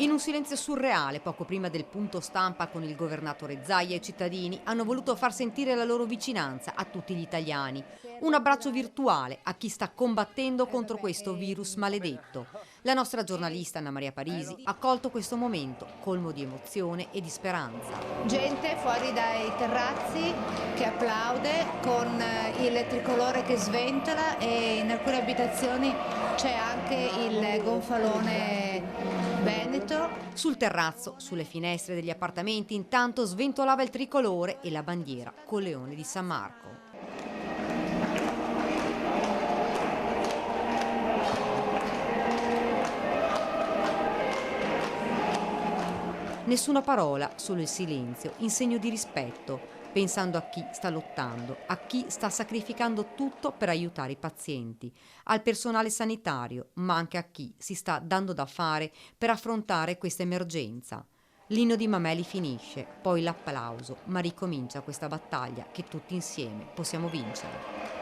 In un silenzio surreale, poco prima del punto stampa con il governatore Zaia, i cittadini hanno voluto far sentire la loro vicinanza a tutti gli italiani. Un abbraccio virtuale a chi sta combattendo contro questo virus maledetto. La nostra giornalista Anna Maria Parisi ha colto questo momento colmo di emozione e di speranza. Gente fuori dai terrazzi che applaude con il tricolore che sventola e in alcune abitazioni c'è anche il gonfalone veneto. Sul terrazzo, sulle finestre degli appartamenti, intanto sventolava il tricolore e la bandiera col leone di San Marco. Nessuna parola, solo il silenzio, in segno di rispetto, pensando a chi sta lottando, a chi sta sacrificando tutto per aiutare i pazienti, al personale sanitario, ma anche a chi si sta dando da fare per affrontare questa emergenza. L'inno di Mameli finisce, poi l'applauso, ma ricomincia questa battaglia che tutti insieme possiamo vincere.